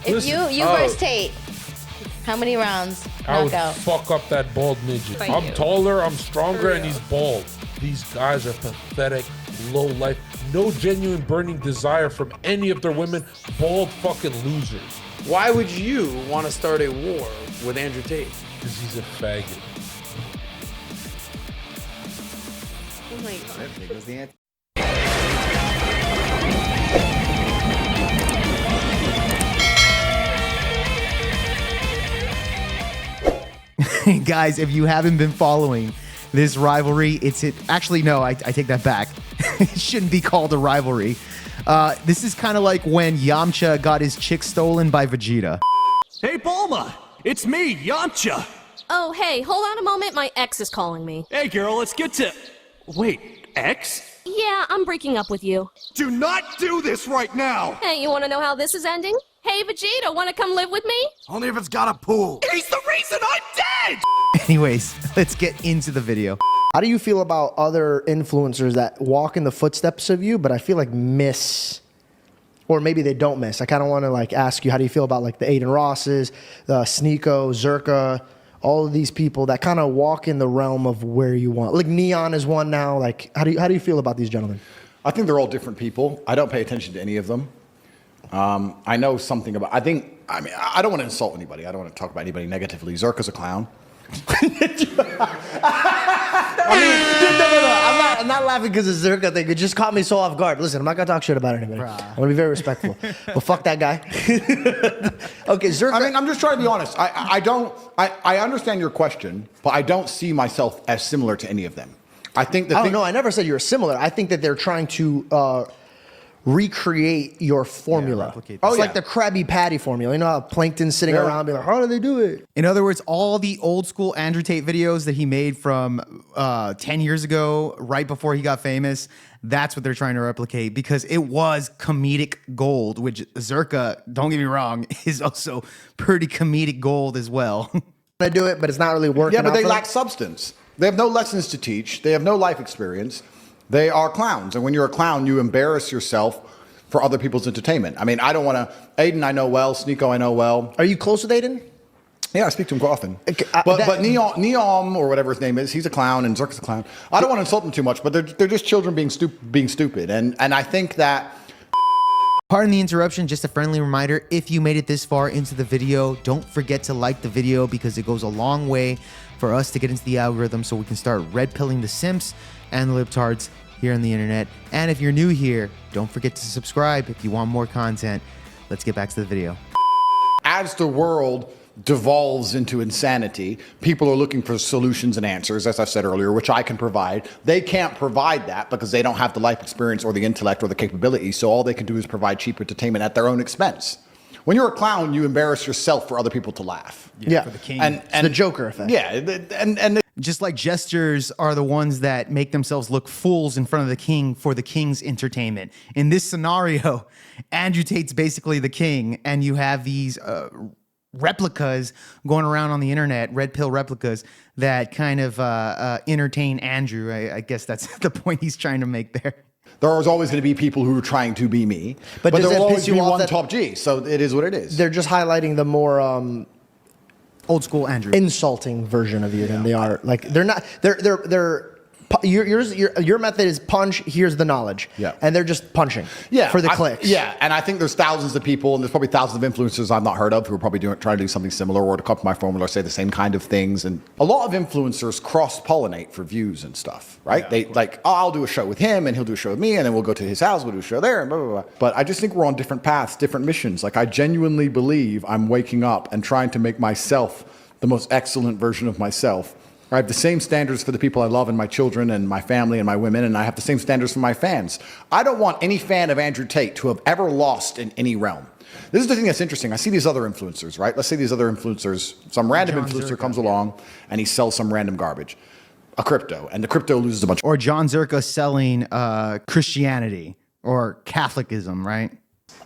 If you versus Tate, how many rounds? I would Knockout. fuck up that bald midget. Thank I'm you. taller, I'm stronger, and he's bald. These guys are pathetic, low life, no genuine burning desire from any of their women. Bald fucking losers. Why would you want to start a war with Andrew Tate? Because he's a faggot. Oh my God. There goes the answer. Guys, if you haven't been following this rivalry, actually, no, I take that back. It shouldn't be called a rivalry. This is kind of like when Yamcha got his chick stolen by Vegeta. Hey, Bulma! It's me, Yamcha! Oh, hey, hold on a moment. My ex is calling me. Hey, girl, let's get to... Wait, ex? Yeah, I'm breaking up with you. Do not do this right now! Hey, you want to know how this is ending? Hey, Vegeta, want to come live with me? Only if it's got a pool. He's the reason I'm dead! Anyways, let's get into the video. How do you feel about other influencers that walk in the footsteps of you, but I feel like miss, or maybe they don't miss? I kind of want to like ask you, how do you feel about like the ADRSSED, the Sneeko, Zherka, all of these people that kind of walk in the realm of where you want? Like Neon is one now. Like, how do you feel about these gentlemen? I think they're all different people. I don't pay attention to any of them. I know something about, I don't want to insult anybody. I don't want to talk about anybody negatively. Zherka's a clown. I'm not laughing because of Zherka thing. It just caught me so off guard. Listen, I'm not gonna talk shit about anybody. I'm gonna be very respectful. But fuck that guy. Okay, Zherka. I mean, I'm just trying to be honest. I understand your question, but I don't see myself as similar to any of them. I think that. No, I never said you were similar. I think that they're trying to recreate your formula. It's like the Krabby Patty formula. You know how Plankton's sitting around being like, how do they do it? In other words, all the old school Andrew Tate videos that he made from 10 years ago, right before he got famous, that's what they're trying to replicate because it was comedic gold, which Zherka, don't get me wrong, is also pretty comedic gold as well. They do it, but it's not really working. Yeah, but they out for lack them. substance. They have no lessons to teach. They have no life experience. They are clowns. And when you're a clown, you embarrass yourself for other people's entertainment. I mean, I don't want to... Aiden, I know well. Sneeko, I know well. Are you close with Aiden? Yeah, I speak to him quite often. But Neon, or whatever his name is, he's a clown and Zherka's a clown. I don't want to insult them too much, but they're just children being stupid. And I think that... Pardon the interruption, just a friendly reminder, if you made it this far into the video, don't forget to like the video because it goes a long way for us to get into the algorithm so we can start red-pilling the simps and the libtards here on the internet. And if you're new here, don't forget to subscribe if you want more content. Let's get back to the video. As the world devolves into insanity, people are looking for solutions and answers, as I said earlier, which I can provide. They can't provide that because they don't have the life experience or the intellect or the capability, so all they can do is provide cheap entertainment at their own expense. When you're a clown, you embarrass yourself for other people to laugh. Yeah, for the king. And the Joker effect. Yeah, and just like jesters are the ones that make themselves look fools in front of the king for the king's entertainment. In this scenario, Andrew Tate's basically the king, and you have these replicas going around on the internet, red pill replicas that kind of entertain Andrew. I guess that's the point he's trying to make there. There's always going to be people who are trying to be me, but does there that will piss always you be off one that- top G, so it is what it is. They're just highlighting the more Old school Andrew. insulting version of you than they are. Like they're not. Your method is punch. Here's the knowledge. Yeah. And they're just punching. Yeah, For the clicks. Yeah, and I think there's thousands of people, and there's probably thousands of influencers I've not heard of who are probably trying to do something similar or to copy my formula or say the same kind of things. And a lot of influencers cross-pollinate for views and stuff, right? Yeah, they like, oh, I'll do a show with him, and he'll do a show with me, and then we'll go to his house, we'll do a show there, and blah, blah, blah. But I just think we're on different paths, different missions. Like, I genuinely believe I'm waking up and trying to make myself the most excellent version of myself. I have the same standards for the people I love and my children and my family and my women, and I have the same standards for my fans. I don't want any fan of Andrew Tate to have ever lost in any realm. This is the thing that's interesting. I see these other influencers, right? Let's say these other influencers, some random Jon influencer Zherka. comes along and he sells some random garbage, a crypto, and the crypto loses a bunch. Or Jon Zherka selling Christianity or Catholicism, right?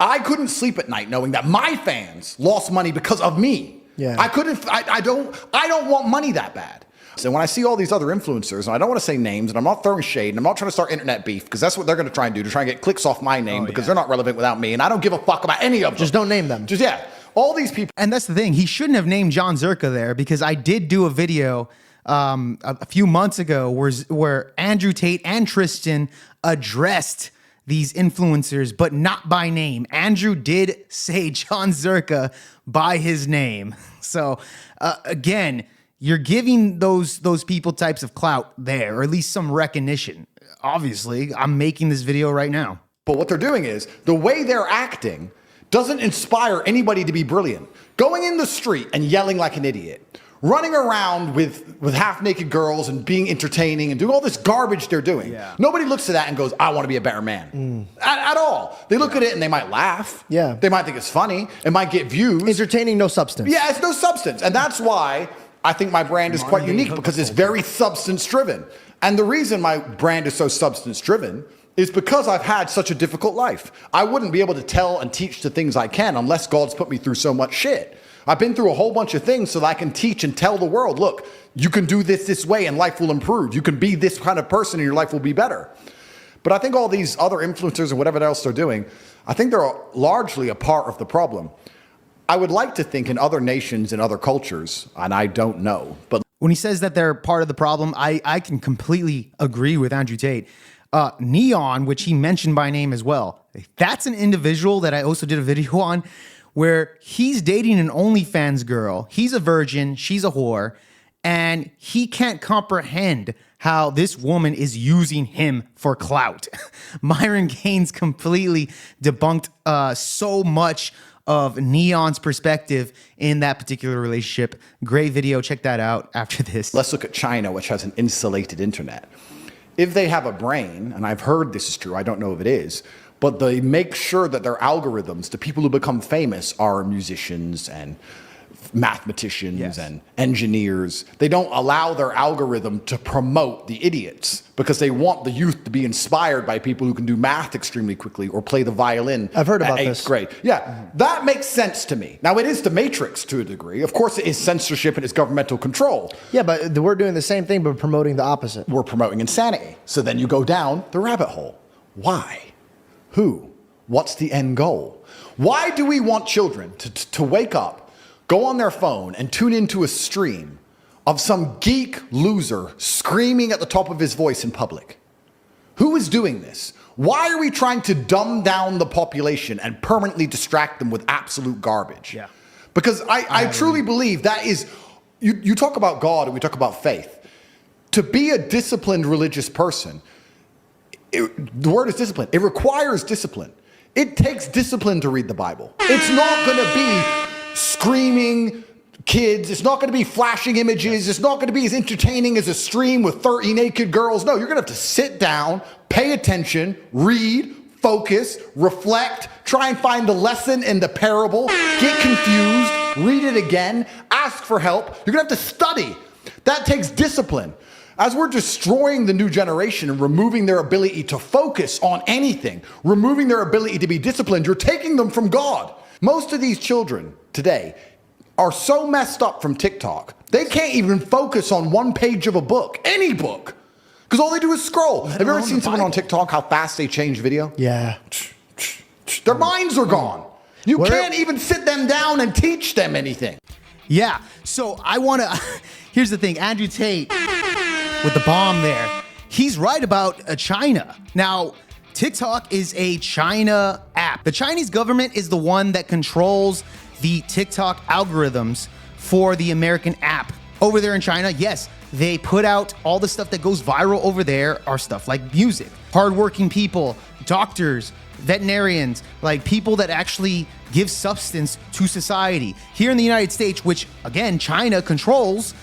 I couldn't sleep at night knowing that my fans lost money because of me. Yeah. I don't want money that bad. So when I see all these other influencers, and I don't want to say names, and I'm not throwing shade, and I'm not trying to start internet beef, because that's what they're going to try and do, to try and get clicks off my name, because they're not relevant without me, and I don't give a fuck about any of them. Just don't name them. Just, yeah. All these people. And that's the thing. He shouldn't have named Jon Zherka there, because I did do a video a few months ago where Andrew Tate and Tristan addressed these influencers, but not by name. Andrew did say Jon Zherka by his name. So again, you're giving those people types of clout there, or at least some recognition. Obviously, I'm making this video right now. But what they're doing is, the way they're acting doesn't inspire anybody to be brilliant. Going in the street and yelling like an idiot, running around with half-naked girls and being entertaining and doing all this garbage they're doing. Yeah. Nobody looks at that and goes, I want to be a better man. At all. They look at it and they might laugh. Yeah. They might think it's funny. It might get views. Entertaining, no substance. Yeah, it's no substance. And that's why I think my brand is quite unique, because it's very substance-driven. And the reason my brand is so substance-driven is because I've had such a difficult life. I wouldn't be able to tell and teach the things I can unless God's put me through so much shit. I've been through a whole bunch of things so that I can teach and tell the world, look, you can do this way and life will improve. You can be this kind of person and your life will be better. But I think all these other influencers and whatever else they're doing, I think they're largely a part of the problem. I would like to think in other nations and other cultures, and I don't know, but When he says that they're part of the problem, I can completely agree with Andrew Tate. Neon, which he mentioned by name as well, that's an individual that I also did a video on, where he's dating an OnlyFans girl. He's a virgin, she's a whore, and he can't comprehend how this woman is using him for clout. Myron Gaines completely debunked so much of Neon's perspective in that particular relationship. Great video, check that out after this. let's look at China, which has an insulated internet. If they have a brain, and I've heard this is true, I don't know if it is, but they make sure that their algorithms, the people who become famous, are musicians and mathematicians and engineers. They don't allow their algorithm to promote the idiots, because they want the youth to be inspired by people who can do math extremely quickly or play the violin. I've heard about at 8th this. grade. Yeah, that makes sense to me. Now, it is the Matrix to a degree. Of course, it is censorship and it's governmental control. Yeah, but we're doing the same thing, but promoting the opposite. We're promoting insanity. So then you go down the rabbit hole. Why? Who? What's the end goal? Why do we want children to wake up, go on their phone, and tune into a stream of some geek loser screaming at the top of his voice in public? Who is doing this? Why are we trying to dumb down the population and permanently distract them with absolute garbage? Yeah. Because I truly believe that is, you talk about God and we talk about faith. To be a disciplined religious person, the word is discipline. It requires discipline. It takes discipline to read the Bible. It's not going to be screaming kids. It's not going to be flashing images. It's not going to be as entertaining as a stream with 30 naked girls. No, you're going to have to sit down, pay attention, read, focus, reflect, try and find the lesson in the parable, get confused, read it again, ask for help. You're going to have to study. That takes discipline. As we're destroying the new generation and removing their ability to focus on anything, removing their ability to be disciplined, you're taking them from God. Most of these children today are so messed up from TikTok, they can't even focus on one page of a book, any book, because all they do is scroll. Have you ever seen someone on TikTok, how fast they change video? Yeah. Their minds are gone. You can't even sit them down and teach them anything. Yeah, so I want to, here's the thing, Andrew Tate with the bomb there, he's right about China. Now, TikTok is a China app. The Chinese government is the one that controls the TikTok algorithms for the American app. Over there in China, yes, they put out all the stuff that goes viral over there are stuff like music. Hardworking people, doctors, veterinarians, like people that actually give substance to society. Here in the United States, which again, China controls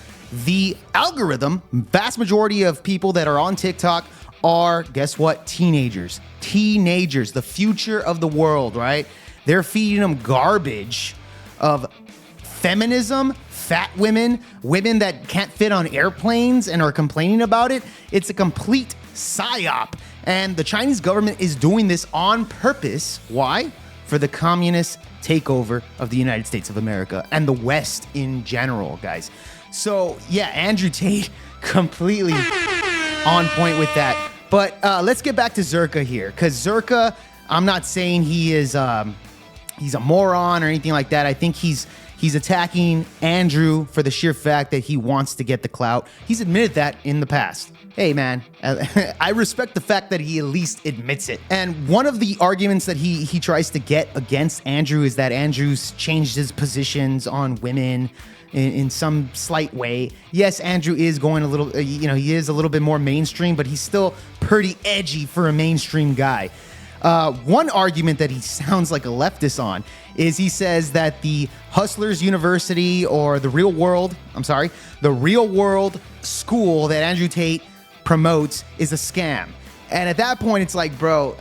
the algorithm, vast majority of people that are on TikTok are, guess what? Teenagers. Teenagers, the future of the world, right? They're feeding them garbage of feminism, fat women, women that can't fit on airplanes and are complaining about it. It's a complete psyop. And the Chinese government is doing this on purpose. Why? For the communist takeover of the United States of America and the West in general, guys. So yeah, Andrew Tate completely on point with that. But let's get back to Zherka here, because Zherka, I'm not saying he is he's a moron or anything like that. I think he's attacking Andrew for the sheer fact that he wants to get the clout. He's admitted that in the past. Hey, man, I respect the fact that he at least admits it. And one of the arguments that he tries to get against Andrew is that Andrew's changed his positions on women in some slight way. Yes, Andrew is going a little, he is a little bit more mainstream, but he's still pretty edgy for a mainstream guy. One argument that he sounds like a leftist on is he says that the Hustlers University or the Real World school that Andrew Tate promotes is a scam. And at that point, it's like, bro,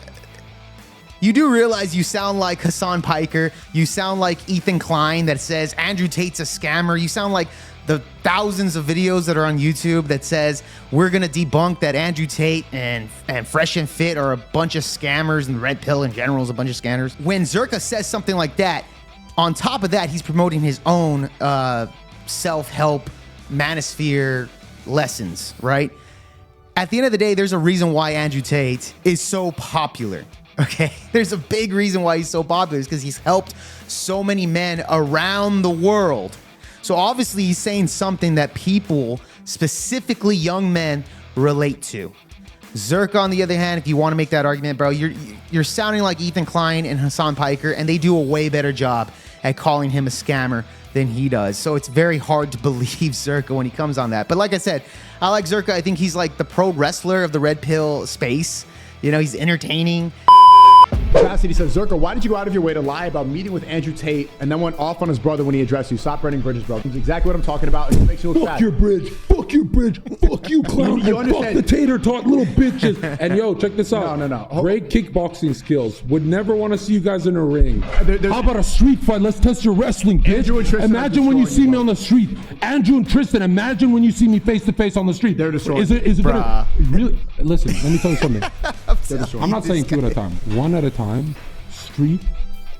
you do realize you sound like Hassan Piker. You sound like Ethan Klein that says Andrew Tate's a scammer. You sound like the thousands of videos that are on YouTube that says we're going to debunk that Andrew Tate and Fresh and Fit are a bunch of scammers and Red Pill in general is a bunch of scammers. When Zherka says something like that, on top of that, he's promoting his own self-help manosphere lessons, right? At the end of the day, there's a reason why Andrew Tate is so popular. Okay, there's a big reason why he's so popular. It's because he's helped so many men around the world. So obviously he's saying something that people, specifically young men, relate to. Zherka, on the other hand, if you want to make that argument, bro, you're sounding like Ethan Klein and Hassan Piker, and they do a way better job at calling him a scammer than he does. So it's very hard to believe Zherka when he comes on that. But like I said, I like Zherka. I think he's like the pro wrestler of the Red Pill space. You know, he's entertaining. Cassidy says, Zherka, why did you go out of your way to lie about meeting with Andrew Tate and then went off on his brother when he addressed you? Stop burning bridges, bro. It's exactly what I'm talking about. It makes you look fuck your bridge. Fuck your bridge. Fuck you, clown. You and fuck the tater tot little bitches. And yo, check this out. No. Great kickboxing skills. Would never want to see you guys in a ring. How about a street fight? Let's test your wrestling, bitch. Imagine when you see me on the street. Andrew and Tristan, imagine when you see me face to face on the street. They're destroying. Is it gonna really? Listen, let me tell you something. I'm not saying two at a time. One at a time. Street.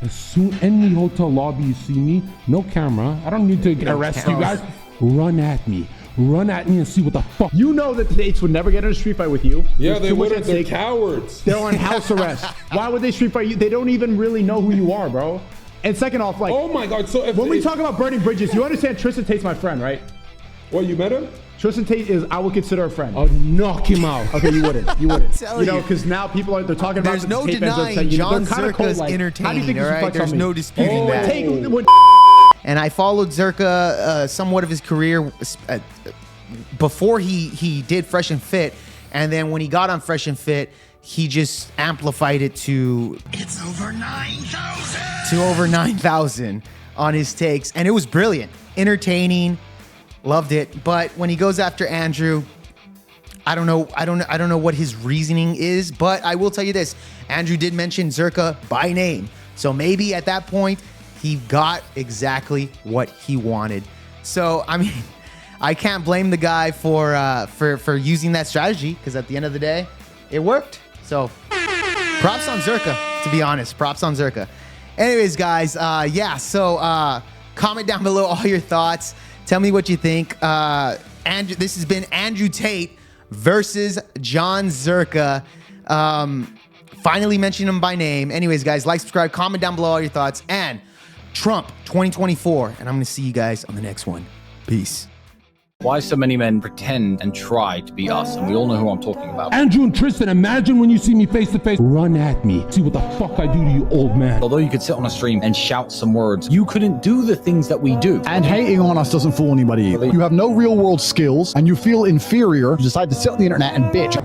As soon any hotel lobby you see me, no camera. I don't need to arrest you guys. Run at me and see what the fuck. You know that the Tates would never get in a street fight with you. Yeah, they wouldn't. They're cowards. They're on house arrest. Why would they street fight you? They don't even really know who you are, bro. And second off, like, oh my god. So when we talk about burning bridges, you understand Tristan Tate's my friend, right? Well, you met him? Tristan Tate is, I would consider a friend. I'll knock him out. Okay, you wouldn't. You know, because now people they're talking about. There's no denying Jon Zherka's entertaining, all right? There's no disputing that. And I followed Zherka somewhat of his career before he did Fresh and Fit, and then when he got on Fresh and Fit, he just amplified it to It's over 9,000. to over 9,000 on his takes, and it was brilliant, entertaining. Loved it. But when he goes after Andrew, I don't know what his reasoning is, but I will tell you this. Andrew did mention Zherka by name. So maybe at that point he got exactly what he wanted. So I mean, I can't blame the guy for using that strategy, because at the end of the day, it worked. So props on Zherka, to be honest. Props on Zherka. Anyways, guys, so comment down below all your thoughts. Tell me what you think. Andrew, this has been Andrew Tate versus Jon Zherka. Finally mentioned him by name. Anyways, guys, like, subscribe, comment down below all your thoughts. And Trump 2024. And I'm going to see you guys on the next one. Peace. Why so many men pretend and try to be us, and we all know who I'm talking about. Andrew and Tristan, imagine when you see me face to face. Run at me. See what the fuck I do to you, old man. Although you could sit on a stream and shout some words, you couldn't do the things that we do. And hating on us doesn't fool anybody either. You have no real world skills and you feel inferior. You decide to sit on the internet and bitch.